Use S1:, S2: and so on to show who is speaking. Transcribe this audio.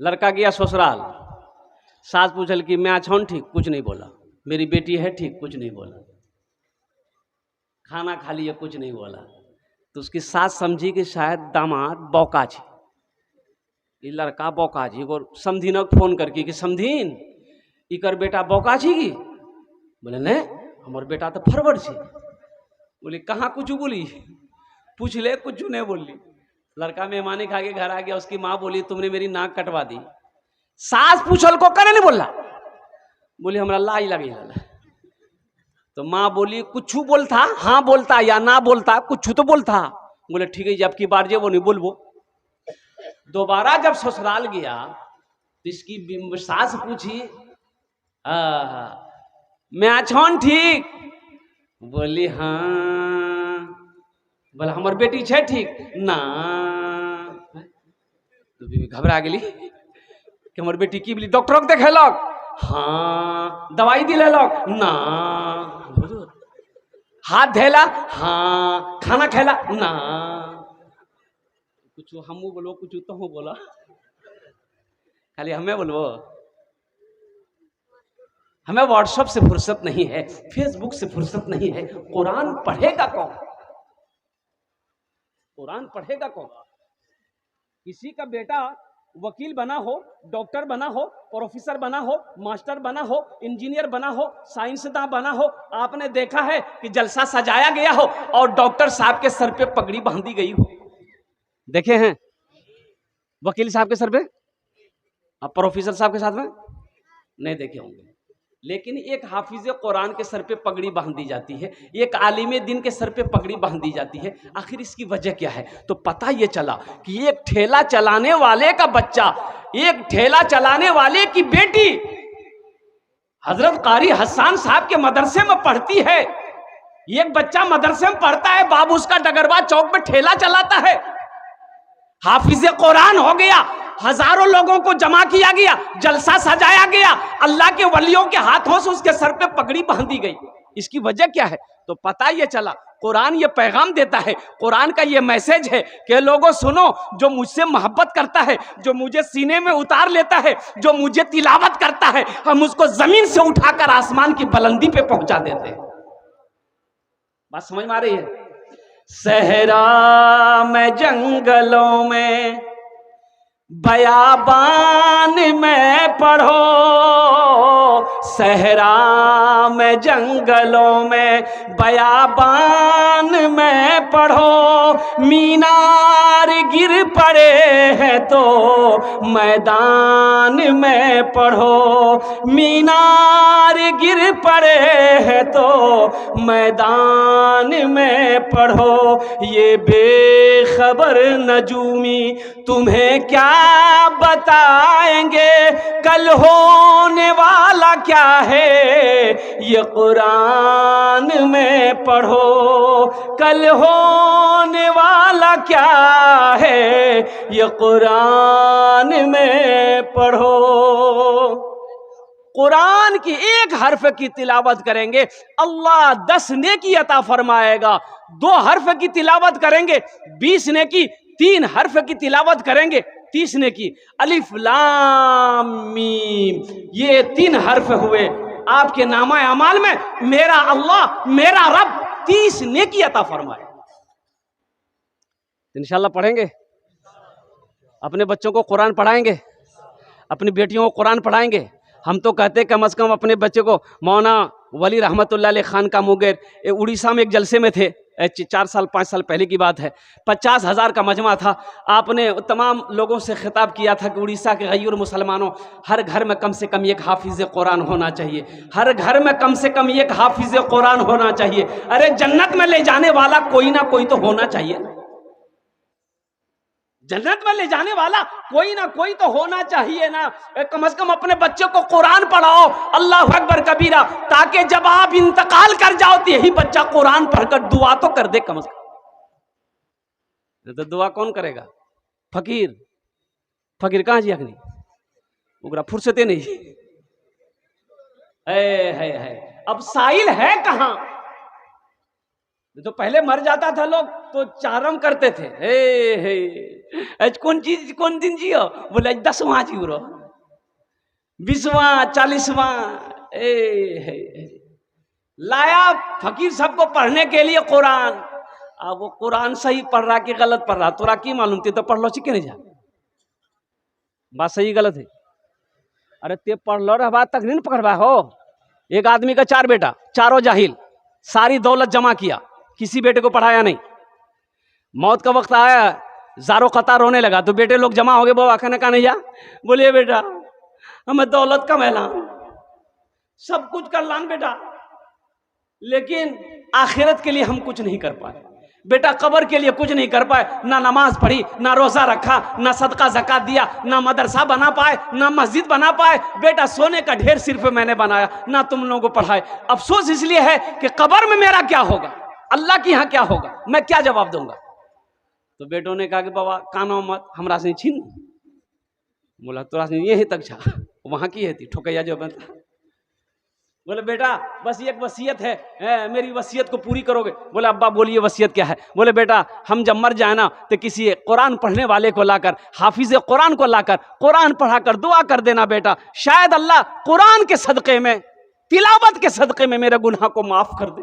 S1: लड़का गया ससुराल, सास पूछल कि मैं अच्छा हूँ, ठीक, कुछ नहीं बोला। मेरी बेटी है, ठीक, कुछ नहीं बोला। खाना खा लिया, कुछ नहीं बोला। तो उसकी सास समझी कि शायद दामाद बौका छी, ये लड़का बौका छी। एगो समधीनक फोन करके कि समधीन इकर बेटा बौका छी की? बोले नहीं, हमार बेटा तो फरवर छी। बोली कहाँ कुछ बोली? पूछ ले, कुछ नहीं बोली। लड़का मेहमानी खा के घर आ गया, उसकी माँ बोली तुमने मेरी नाक कटवा दी। सास पूछल को करे नहीं बोला, बोली हमरा लाई लगे। तो माँ बोली कुछ बोलता, हाँ बोलता या ना बोलता, कुछ तो बोलता। बोले ठीक है, जब की बार जे वो नहीं बोलबो। दोबारा जब ससुराल गया तो इसकी सास पूछी मैं अच्छा ठीक? बोली हाँ। बोला हमार बेटी छे ठीक ना? तो बीबी घबरा गेली कि हमार बेटी की बोली डॉक्टर को देखेलक? हाँ। दवाई दिलेलक? ना। हाथ धैला? हाँ। खाना खेला? ना। कुछ हमू बोलो, कुछ तो हूँ बोला, खाली हमें बोलो। हमें व्हाट्सएप से फुर्सत नहीं है, फेसबुक से फुर्सत नहीं है। कुरान पढ़ेगा कौन? कुरान पढ़ेगा कौन? किसी का बेटा वकील बना हो, डॉक्टर बना हो, प्रोफेसर बना हो, मास्टर बना हो, इंजीनियर बना हो, साइंसदान बना हो, आपने देखा है कि जलसा सजाया गया हो और डॉक्टर साहब के सर पे पगड़ी बांधी गई हो? देखे हैं वकील साहब के सर पे? अब प्रोफेसर साहब के साथ में नहीं देखे होंगे। लेकिन एक हाफिज कुरान के सर पे पगड़ी बांध दी जाती है, एक आलिम दिन के सर पे पगड़ी बांध दी जाती है। आखिर इसकी वजह क्या है? तो पता ये चला कि एक ठेला चलाने वाले का बच्चा, एक ठेला चलाने वाले की बेटी हजरत कारी हसन साहब के मदरसे में पढ़ती है। एक बच्चा मदरसे में पढ़ता है, बाबू उसका डगरवा चौक पे ठेला चलाता है। हाफिज कुरान हो गया, हजारों लोगों को जमा किया गया, जलसा सजाया गया, अल्लाह के वलियों के हाथों से उसके सर पे पगड़ी बांधी गई। इसकी वजह क्या है? तो पता ये चला कुरान ये पैगाम देता है, कुरान का ये मैसेज है कि लोगों सुनो, जो मुझसे मोहब्बत करता है, जो मुझे सीने में उतार लेता है, जो मुझे तिलावत करता है, हम उसको जमीन से उठाकर आसमान की बुलंदी पे पहुंचा देते हैं। बात समझ में आ रही है? सहरा में, जंगलों में, बयाबान में पढ़ो, सहरा में, जंगलों में, बयाबान में पढ़ो। मीनार गिर पड़े हैं तो मैदान में पढ़ो, मीनार गिर पड़े हैं तो मैदान में पढ़ो। ये बेखबर नजूमी तुम्हें क्या बताएंगे, कल होने वाला क्या है ये कुरान में पढ़ो, कल होने वाला क्या है ये कुरान में पढ़ो। कुरान की एक हर्फ की तिलावत करेंगे, अल्लाह 10 नेकी अता फरमाएगा। 2 हर्फ की तिलावत करेंगे 20 नेकी, 3 हर्फ की तिलावत करेंगे 30 नेकी। अलिफ लाम मीम, ये 3 हर्फ हुए आपके नामा अमाल में। मेरा अल्लाह, मेरा रब 30 नेकी अता फरमाए। इंशाल्लाह पढ़ेंगे, अपने बच्चों को कुरान पढ़ाएंगे, अपनी बेटियों को कुरान पढ़ाएंगे। हम तो कहते कम से कम अपने बच्चे को मौना वली रहमतुल्लाह अलैह खान का मुगैर उड़ीसा में एक जलसे में थे, 4 साल 5 साल पहले की बात है। 50,000 का मजमा था। आपने तमाम लोगों से खिताब किया था कि उड़ीसा के गैर मुसलमानों, हर घर में कम से कम एक हाफिज कुरान होना चाहिए, हर घर में कम से कम एक हाफिज कुरान होना चाहिए। अरे जन्नत में ले जाने वाला कोई ना कोई तो होना चाहिए, जन्नत में ले जाने वाला कोई ना कोई तो होना चाहिए ना। कम से कम अपने बच्चे को कुरान पढ़ाओ, अल्लाह अकबर कबीरा, ताकि जब आप इंतकाल कर जाओ तो यही बच्चा कुरान पढ़कर दुआ तो कर दे कम से कम। तो दुआ कौन करेगा? फकीर, फकीर कहाँ जी अग्नि उगरा फुर्सते नहीं है। अब साइल है कहाँ? तो पहले मर जाता था लोग तो चारम करते थे, हे आज कौन दिन जियो, बोले 10वां जी रो, 20वां 40वां। लाया फकीर सबको पढ़ने के लिए कुरान। अब वो कुरान सही पढ़ रहा कि गलत पढ़ रहा, तोरा की मालूम, ते तो पढ़ लो चिके नहीं जा, बात सही गलत है। अरे ते पढ़ लो रहा बात तक नहीं पकड़वा हो। एक आदमी का 4 बेटा, चारों जाहिल, सारी दौलत जमा किया, किसी बेटे को पढ़ाया नहीं। मौत का वक्त आया, ज़ारो कतार रोने लगा तो बेटे लोग जमा हो गए, बाबा कहने का नहीं जा, बोलिए बेटा हमें दौलत का मैलान, सब कुछ कर लान बेटा, लेकिन आखिरत के लिए हम कुछ नहीं कर पाए। बेटा कब्र के लिए कुछ नहीं कर पाए, ना नमाज पढ़ी, ना रोजा रखा, ना सदका ज़कात दिया, ना मदरसा बना पाए, ना मस्जिद बना पाए। बेटा सोने का ढेर सिर्फ मैंने बनाया, ना तुम लोगों को पढ़ाए। अफसोस इसलिए है कि कब्र में मेरा क्या होगा, अल्लाह के यहाँ क्या होगा, मैं क्या जवाब दूंगा। तो बेटों ने कहा कि बाबा कानो मत, हमरा से छीन। बोला तोरा से ये तक छा, वहां की है थी ठोकैया जो बनता। बोले बेटा बस एक वसीयत है, मेरी वसीयत को पूरी करोगे। बोले अब्बा बोलिए वसीयत क्या है। बोले बेटा हम जब मर जाए ना तो किसी कुरान पढ़ने वाले को लाकर, हाफिज कुरान को लाकर कुरान पढ़ाकर दुआ कर देना बेटा, शायद अल्लाह कुरान के सदक़े में, तिलावत के सदक़े में मेरे गुनाह को माफ कर दे।